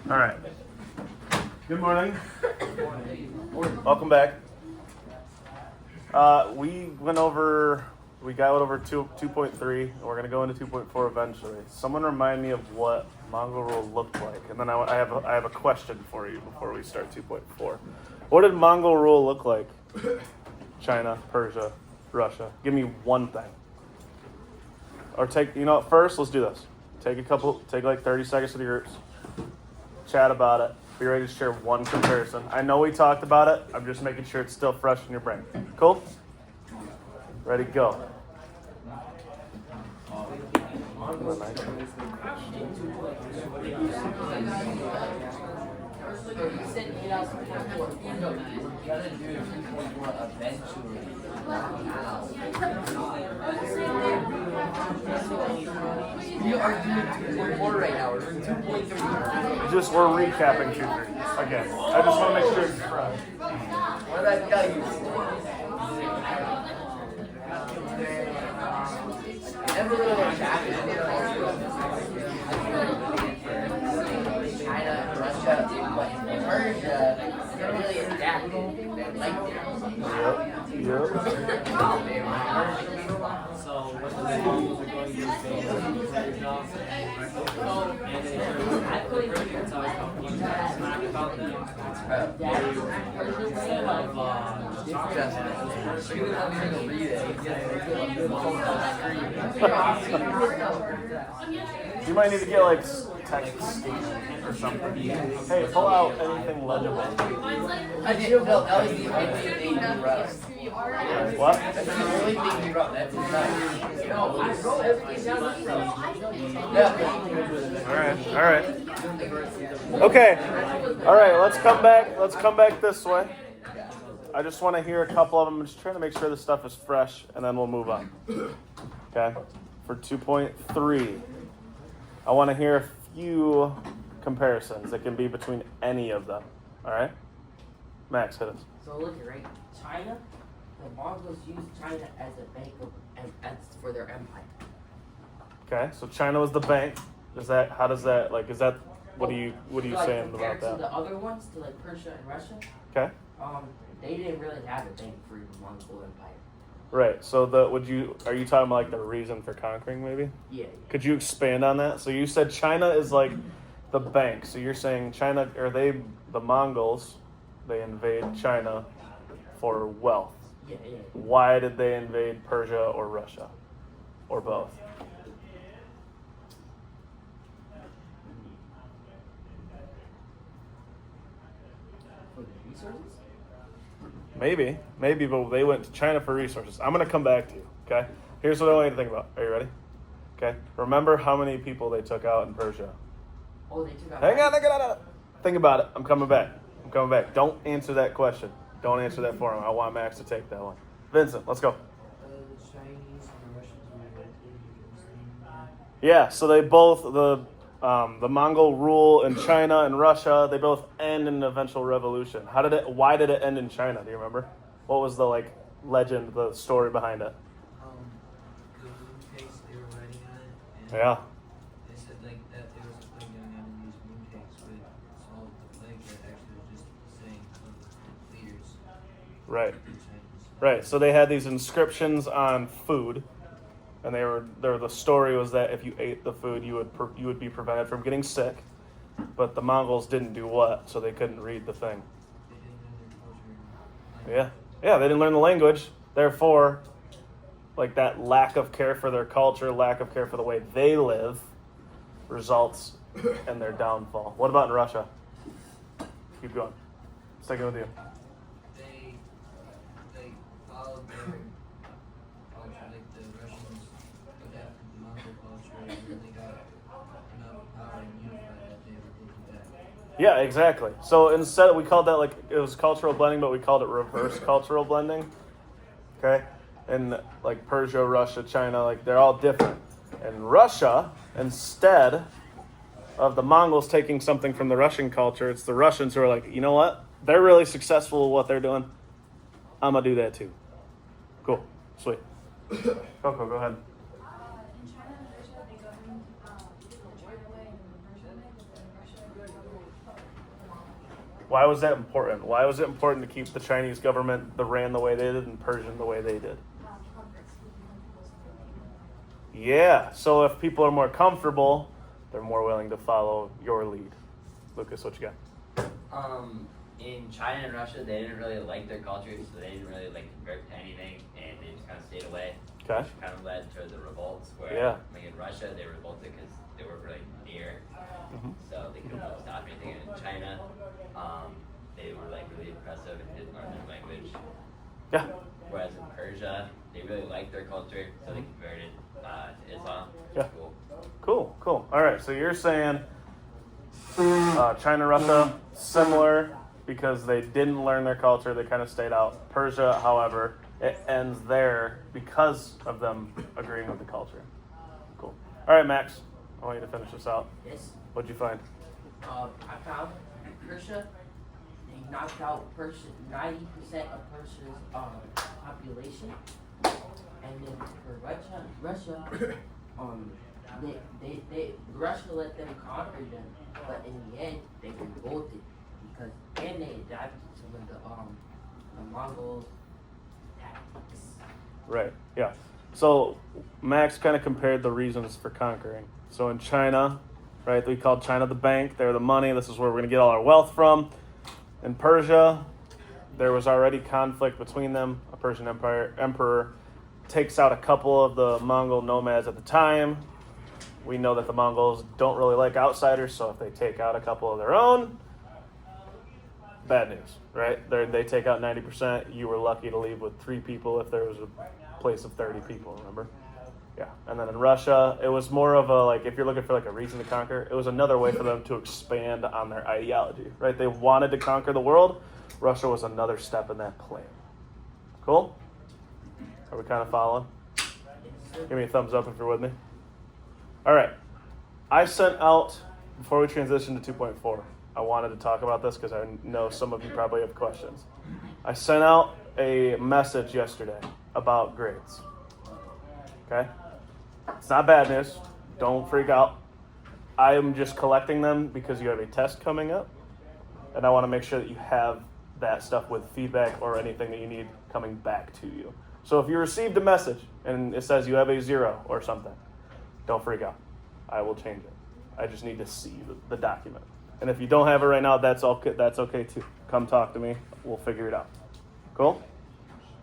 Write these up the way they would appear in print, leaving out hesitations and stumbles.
All right. Good morning. Welcome back. We got over 2.3, and we're going to go into 2.4 eventually. Someone remind me of what Mongol rule looked like, and then I have a question for you before we start 2.4. What did Mongol rule look like? China, Persia, Russia. Give me one thing. Or first, let's do this. Take like 30 seconds to the groups. Chat about it. Be ready to share one comparison. I know we talked about it. I'm just making sure it's still fresh in your brain. Cool? Ready, go. We are doing 2.4 right now. We're doing 2.3. We're recapping 2.3 again. I just want to make sure it's fresh. What did I tell you? Never really went back. China, Russia, but Persia, they're really adapted. They like it. Yep. So what the Mongols are going to do is so I was talking smack about them. Instead of You might need to get like text scan or something. Hey, pull out anything legible. I didn't know LED Rust. What? That's the only thing you wrote. That's nice. No, I wrote everything down. All right. Okay. All right, let's come back this way. I just want to hear a couple of them. I'm just trying to make sure this stuff is fresh, and then we'll move on. Okay? For 2.3, I want to hear a few comparisons that can be between any of them. All right? Max, hit us. So look at right, China, the Mongols used China as a bank for their empire. Okay, so China was the bank. What are you saying about compared to that? the other ones, to like Persia and Russia, Okay. they didn't really have a bank for the Mongol Empire. Right. So are you talking about like the reason for conquering maybe? Yeah. Could you expand on that? So you said China is like the bank. So you're saying China, the Mongols, they invade China for wealth. Yeah. Why did they invade Persia or Russia? Or both? For the resources? Maybe, but they went to China for resources. I'm going to come back to you, okay? Here's what I want you to think about. Are you ready? Okay. Remember how many people they took out in Persia? Oh, they took out. Hang on. Think about it. I'm coming back. Don't answer that question. Don't answer that for him. I want Max to take that one. Vincent, let's go. the Chinese and the Russians were Yeah, so they both, the Mongol rule in China and Russia, they both end in an eventual revolution. Why did it end in China? Do you remember? What was the legend, the story behind it? the moon cakes, they were writing on it. And Yeah. They said that there was a plague going on in these moon cakes, but solved the plague that actually was just saying of leaders. Right. The Chinese. Right. So they had these inscriptions on food, and the story was that if you ate the food, you would be prevented from getting sick. But the Mongols didn't do what, so they couldn't read the thing. They didn't know their culture. Yeah, they didn't learn the language. Therefore, that lack of care for their culture, lack of care for the way they live, results in their downfall. What about in Russia? Keep going. Sticking with you. They followed their culture, like the Russians adapted the Mongol culture, and then they got enough power and unified that they were taken back. Yeah, exactly. So instead, we called that it was cultural blending, but we called it reverse cultural blending. Okay? And Persia, Russia, China, they're all different. And Russia, instead of the Mongols taking something from the Russian culture, it's the Russians who are like, you know what? They're really successful at what they're doing. I'm going to do that too. Cool. Sweet. Coco, go ahead. In China and Persia, they governed China way and Persia way, but then Russia governed Why was that important? Why was it important to keep the Chinese government ran the way they did and Persian the way they did? Yeah, so if people are more comfortable, they're more willing to follow your lead. Lucas, what you got? In China and Russia, they didn't really like their culture, so they didn't really like convert to anything, and they just kind of stayed away. Okay. Which kind of led to the revolts, where Yeah. like in Russia, they revolted because they were really near, Mhm. so they couldn't really stop anything. And in China, they were like really impressive and didn't learn their language. Yeah. Whereas in Persia, they really liked their culture, so they converted to Islam. Yeah. Cool. Cool. All right, so you're saying China, Russia, similar because they didn't learn their culture, they kind of stayed out. Persia, however, it ends there because of them agreeing with the culture. Cool. All right, Max, I want you to finish this out. Yes. What'd you find? I found Persia. They knocked out Persia, 90% of Persia's population, and then for Russia, Russia let them conquer them, but in the end they revolted because and they adapted some of the Mongols' tactics. Right, yeah. So Max kind of compared the reasons for conquering. So in China, right, we called China the bank. They're the money. This is where we're going to get all our wealth from. In Persia, there was already conflict between them. A Persian emperor takes out a couple of the Mongol nomads at the time. We know that the Mongols don't really like outsiders, so if they take out a couple of their own, bad news, right? They take out 90%. You were lucky to leave with 3 people if there was a place of 30 people, remember? Yeah. And then in Russia, it was more of a, like, if you're looking for like a reason to conquer, it was another way for them to expand on their ideology, right? They wanted to conquer the world. Russia was another step in that plan. Cool? Are we kind of following? Give me a thumbs up if you're with me. All right. I sent out, before we transition to 2.4, I wanted to talk about this because I know some of you probably have questions. I sent out a message yesterday about grades. Okay? It's not bad news. Don't freak out. I am just collecting them because you have a test coming up, and I want to make sure that you have that stuff with feedback or anything that you need coming back to you. So if you received a message and it says you have a 0 or something, don't freak out. I will change it. I just need to see the document. And if you don't have it right now, that's okay too. Come talk to me. We'll figure it out. Cool?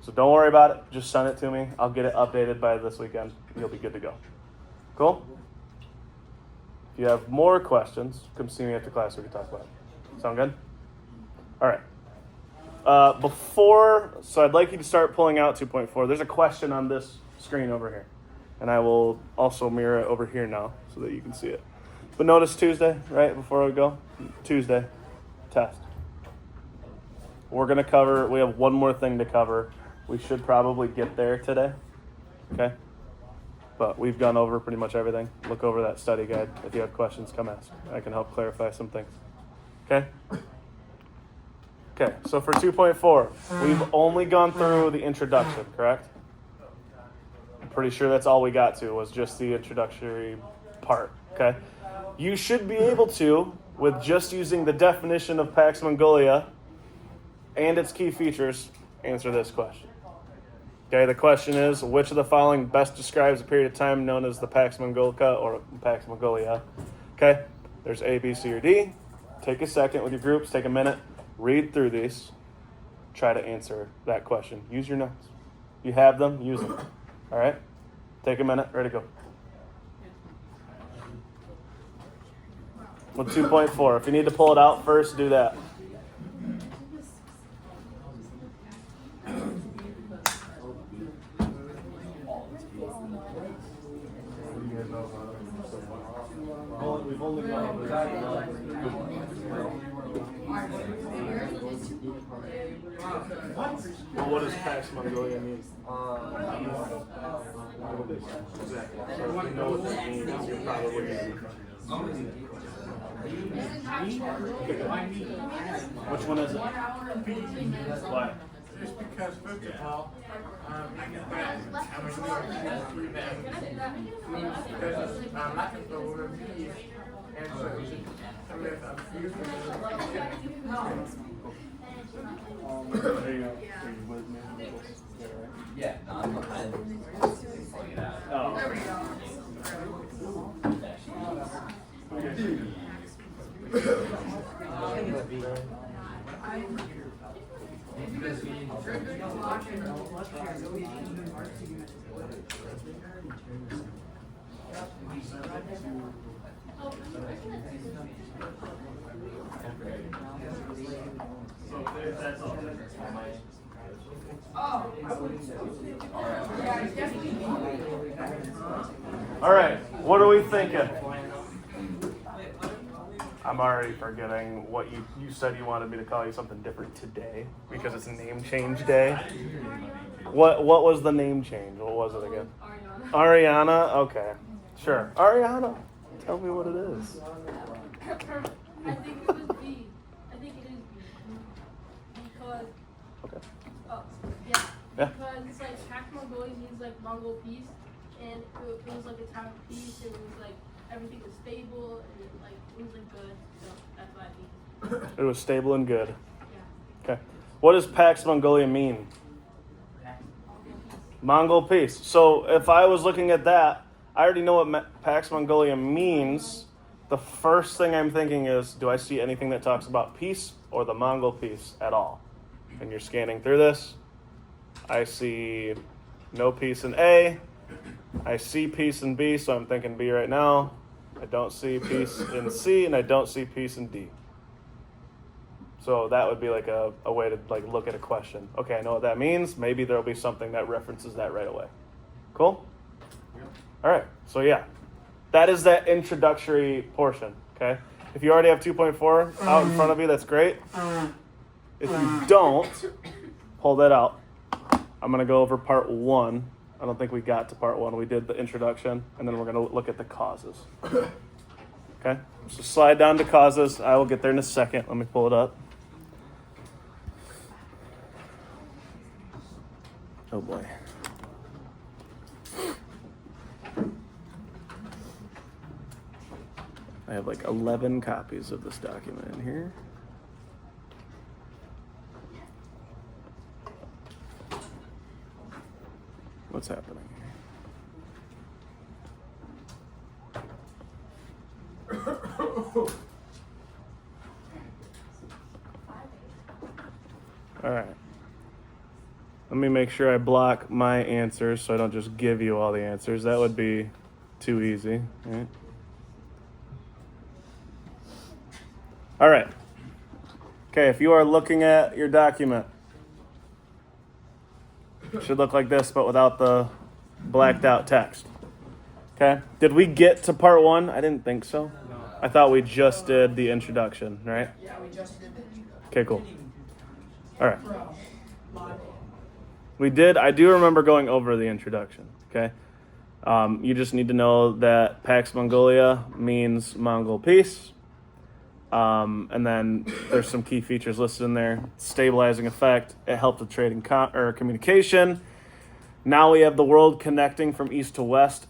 So don't worry about it. Just send it to me. I'll get it updated by this weekend. You'll be good to go. Cool? If you have more questions, come see me after class. We can talk about it. Sound good? All right. So I'd like you to start pulling out 2.4. There's a question on this screen over here. And I will also mirror it over here now so that you can see it. But notice Tuesday, right, before we go? Tuesday, test. We have one more thing to cover. We should probably get there today, okay? But we've gone over pretty much everything. Look over that study guide. If you have questions, come ask. I can help clarify some things, okay? Okay, so for 2.4, we've only gone through the introduction, correct? I'm pretty sure that's all we got to was just the introductory part, okay? You should be able to, with just using the definition of Pax Mongolia and its key features, answer this question. Okay, the question is, which of the following best describes a period of time known as the Pax Mongolica or Pax Mongolia? Okay, there's A, B, C, or D. Take a second with your groups, take a minute, read through these, try to answer that question. Use your notes. You have them, use them. All right? Take a minute, ready to go. With 2.4, if you need to pull it out first, do that. We've only gone over that. Well, what does Pax Mongolia mean? Exactly. So if you know what that means, you're probably Which one is it? Why? Just because, first of all, because lack of the word peace, with me? Yeah, no, I'm pulling it out. Oh. That's all. All right, what are we thinking? I'm already forgetting what you said you wanted me to call you something different today because it's a name change day. What was the name change? What was it again? Ariana. Okay, sure. Ariana, tell me what it is. I think it was B. I think it is B. Because, Okay. yeah. Yeah. Because it's like Pax Mongolia means like Mongol peace, and it was like a time of peace, and it was like everything was stable, and it was like good. So that's why I think. It was stable and good. Yeah. Okay. What does Pax Mongolia mean? Mongol peace. So if I was looking at that, I already know what Pax Mongolia means. The first thing I'm thinking is, do I see anything that talks about peace or the Mongol peace at all? And you're scanning through this. I see no peace in A. I see peace in B, so I'm thinking B right now. I don't see peace in C, and I don't see peace in D. So that would be like a way to like look at a question. Okay, I know what that means. Maybe there'll be something that references that right away. Cool? All right, so yeah. That is that introductory portion, okay? If you already have 2.4 out in front of you, that's great. If you don't, pull that out. I'm going to go over part 1. I don't think we got to part 1. We did the introduction, and then we're going to look at the causes. Okay? So slide down to causes. I will get there in a second. Let me pull it up. Oh, boy. I have like 11 copies of this document in here. What's happening here? All right. Let me make sure I block my answers so I don't just give you all the answers. That would be too easy, right? All right. Okay, if you are looking at your document, it should look like this, but without the blacked out text. Okay? Did we get to part 1? I didn't think so. I thought we just did the introduction, right? Yeah, we just did that. Okay, cool. All right. We did. I do remember going over the introduction, okay? You just need to know that Pax Mongolia means Mongol peace. And then there's some key features listed in there. Stabilizing effect. It helped with trade and communication. Now we have the world connecting from east to west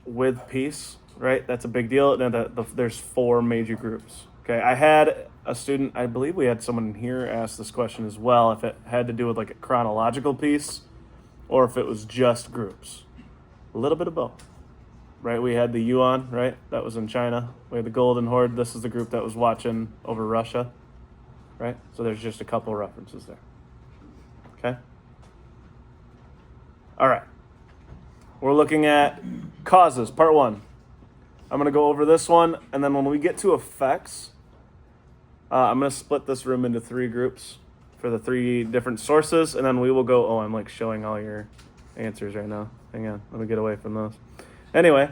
with peace, right? That's a big deal. And there's 4 major groups. Okay, I had a student, I believe we had someone here ask this question as well, if it had to do with like a chronological peace or if it was just groups. A little bit of both. Right, we had the Yuan, right? That was in China. We had the Golden Horde. This is the group that was watching over Russia, right? So there's just a couple references there. Okay? All right. We're looking at causes, part 1. I'm going to go over this one, and then when we get to effects, I'm going to split this room into 3 groups for the 3 different sources, and then we will go, I'm like showing all your answers right now. Hang on, let me get away from those. Anyway,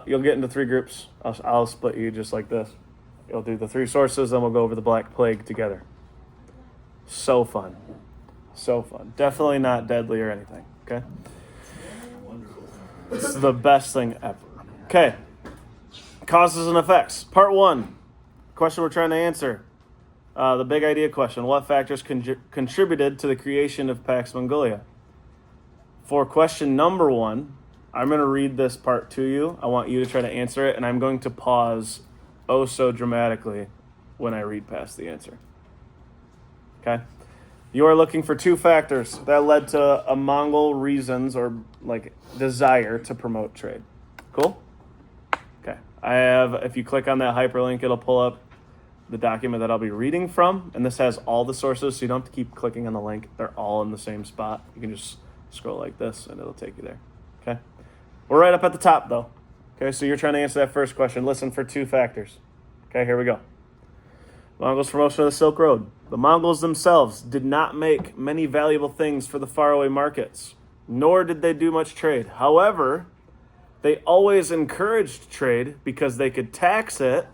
you'll get into 3 groups. I'll split you just like this. You'll do the 3 sources, then we'll go over the Black Plague together. So fun. So fun. Definitely not deadly or anything, okay? It's the best thing ever. Okay. Causes and effects. Part 1. Question we're trying to answer. The big idea question. What factors contributed to the creation of Pax Mongolia? For question number 1, I'm going to read this part to you. I want you to try to answer it, and I'm going to pause oh so dramatically when I read past the answer. Okay? You are looking for 2 factors that led to a Mongol reasons or like desire to promote trade. Cool? Okay. I have, if you click on that hyperlink, it'll pull up the document that I'll be reading from, and this has all the sources, so you don't have to keep clicking on the link. They're all in the same spot. You can just scroll like this, and it'll take you there. Okay? We're right up at the top, though. Okay, so you're trying to answer that first question. Listen for 2 factors. Okay, here we go. Mongols' promotion of the Silk Road. The Mongols themselves did not make many valuable things for the faraway markets, nor did they do much trade. However, they always encouraged trade because they could tax it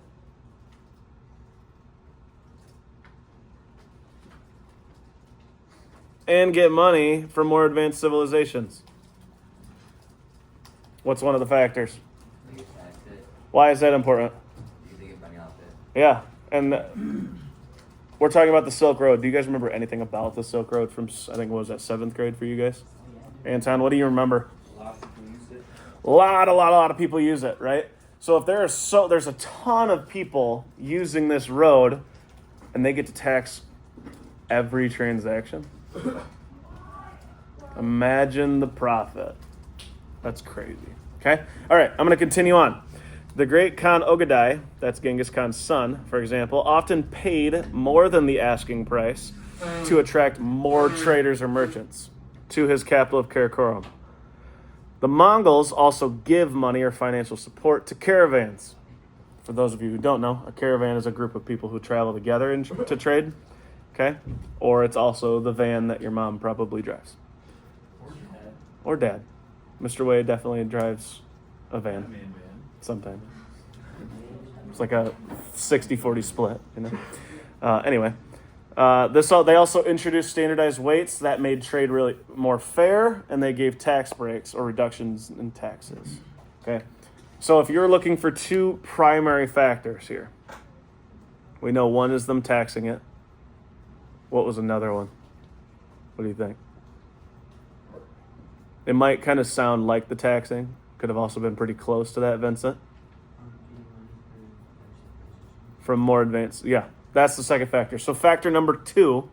and get money from more advanced civilizations. What's one of the factors? They get taxed it. Why is that important? Because they get money off it. Yeah, and we're talking about the Silk Road. Do you guys remember anything about the Silk Road from, I think, what was that, 7th grade for you guys? Anton, what do you remember? A lot of people use it. A lot of people use it, right? So if there's a ton of people using this road, and they get to tax every transaction. Imagine the profit. That's crazy. Okay? All right, I'm going to continue on. The great Khan Ogadai, that's Genghis Khan's son, for example, often paid more than the asking price to attract more traders or merchants to his capital of Karakorum. The Mongols also give money or financial support to caravans. For those of you who don't know, a caravan is a group of people who travel together to trade. Okay? Or it's also the van that your mom probably drives. Or dad. Mr. Wade definitely drives a van sometimes. It's like a 60-40 split, you know? Anyway. They also introduced standardized weights that made trade really more fair, and they gave tax breaks or reductions in taxes. Okay? So if you're looking for 2 primary factors here, we know one is them taxing it. What was another one? What do you think? It might kind of sound like the taxing. Could have also been pretty close to that, Vincent. From more advanced, yeah. That's the second factor. So factor number 2,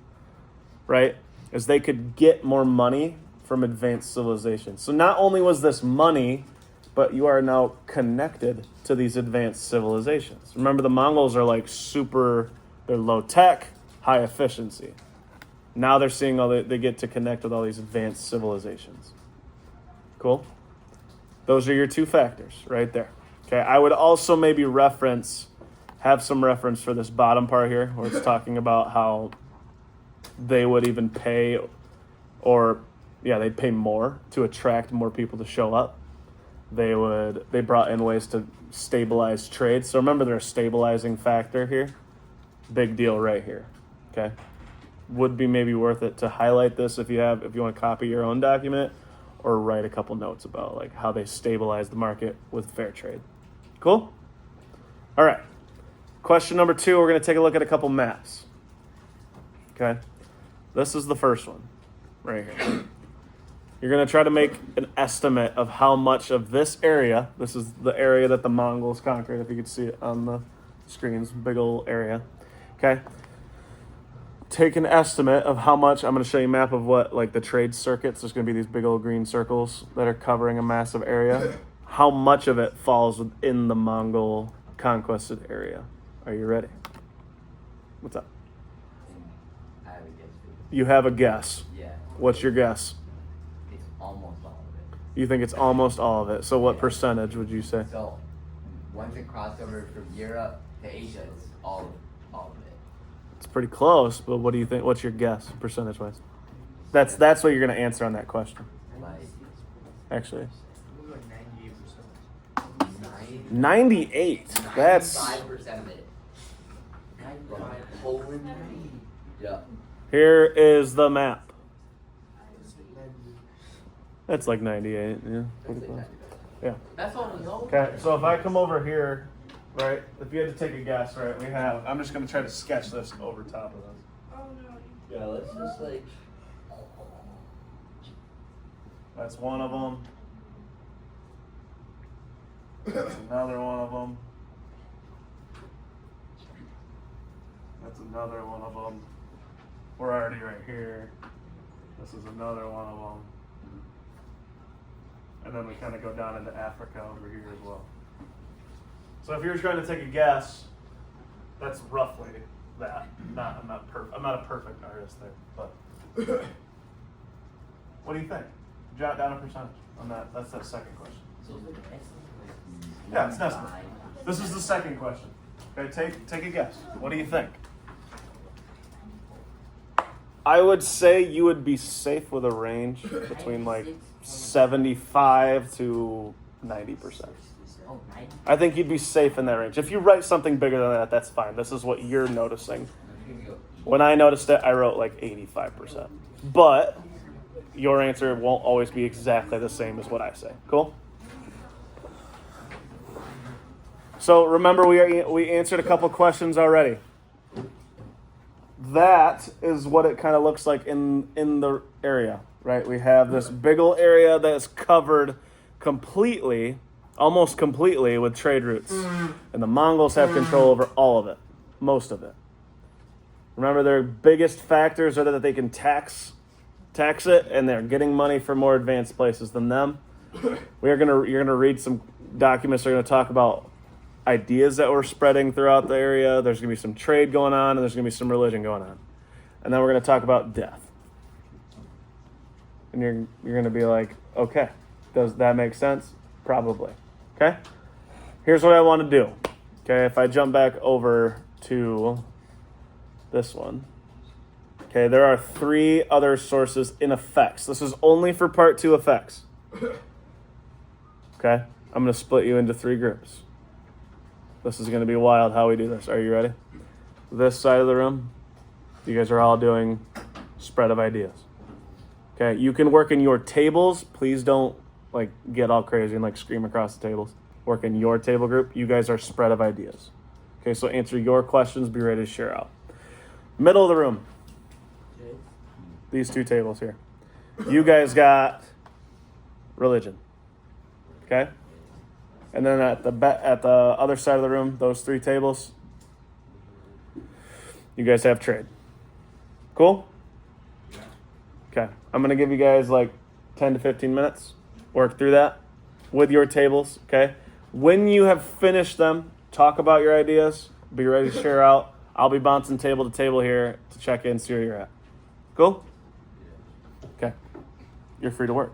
right, is they could get more money from advanced civilizations. So not only was this money, but you are now connected to these advanced civilizations. Remember, the Mongols are like they're low tech, high efficiency. Now they're seeing they get to connect with all these advanced civilizations. Cool? Those are your 2 factors right there. Okay, I would also maybe have some reference for this bottom part here, where it's talking about how they would even pay, they'd pay more to attract more people to show up. They brought in ways to stabilize trade. So remember, there's a stabilizing factor here. Big deal right here. Okay, would be maybe worth it to highlight this if you want to copy your own document, or write a couple notes about like how they stabilize the market with fair trade. Cool? All right. Question number 2, we're going to take a look at a couple maps. Okay? This is the first one right here. You're going to try to make an estimate of how much of this area, this is the area that the Mongols conquered, if you could see it on the screens, big old area. Okay? Take an estimate of how much, I'm going to show you a map of what, like the trade circuits, there's going to be these big old green circles that are covering a massive area. How much of it falls within the Mongol conquested area? Are you ready? What's up? I have a guess. You have a guess. Yeah. What's your guess? It's almost all of it. You think it's almost all of it. So what percentage would you say? So, once it crossed over from Europe to Asia, it's all of it. It's pretty close, but what do you think? What's your guess, percentage-wise? That's what you're going to answer on that question, Like, actually. Like 98%. 98. That's... 95% of it. From Poland. Yeah. Here is the map. That's like 98, yeah. Pretty close. Yeah. That's all we know. Okay, so if I come over here, right, if you had to take a guess, right, I'm just going to try to sketch this over top of this. Oh no. Yeah, let's just like. That's one of them. That's another one of them. That's another one of them. We're already right here. This is another one of them. And then we kind of go down into Africa over here as well. So if you're trying to take a guess, that's roughly that. I'm not a perfect artist there, but what do you think? Jot down a percentage on that. That's that second question. Yeah, it's Nestle. This is the second question. Okay, take a guess. What do you think? I would say you would be safe with a range between like 75 to 90%. Oh, 90? I think you'd be safe in that range. If you write something bigger than that, that's fine. This is what you're noticing. When I noticed it, I wrote like 85%. But your answer won't always be exactly the same as what I say. Cool? So remember, we answered a couple questions already. That is what it kind of looks like in the area, right? We have this big old area that's covered completely, almost completely, with trade routes. And the Mongols have control over all of it, most of it. Remember, their biggest factors are that they can tax it, and they're getting money for more advanced places than them. You're gonna read some documents that are gonna talk about ideas that were spreading throughout the area. There's gonna be some trade going on, and there's gonna be some religion going on, and then we're gonna talk about death. And you're gonna be like, okay, does that make sense? Probably. Okay. Here's what I want to do. Okay, if I jump back over to this one. Okay, there are 3 other sources in effects. This is only for part 2 effects. Okay, I'm going to split you into 3 groups. This is going to be wild how we do this. Are you ready? This side of the room, you guys are all doing spread of ideas. Okay, you can work in your tables. Please don't like get all crazy and like scream across the tables. Work in your table group. You guys are spread of ideas. Okay, so answer your questions. Be ready to share out. Middle of the room. These 2 tables here. You guys got religion. Okay? And then at the other side of the room, those 3 tables, you guys have trade. Cool? Okay. I'm going to give you guys like 10 to 15 minutes. Work through that with your tables, okay? When you have finished them, talk about your ideas. Be ready to share out. I'll be bouncing table to table here to check in, see where you're at. Cool? Okay. You're free to work.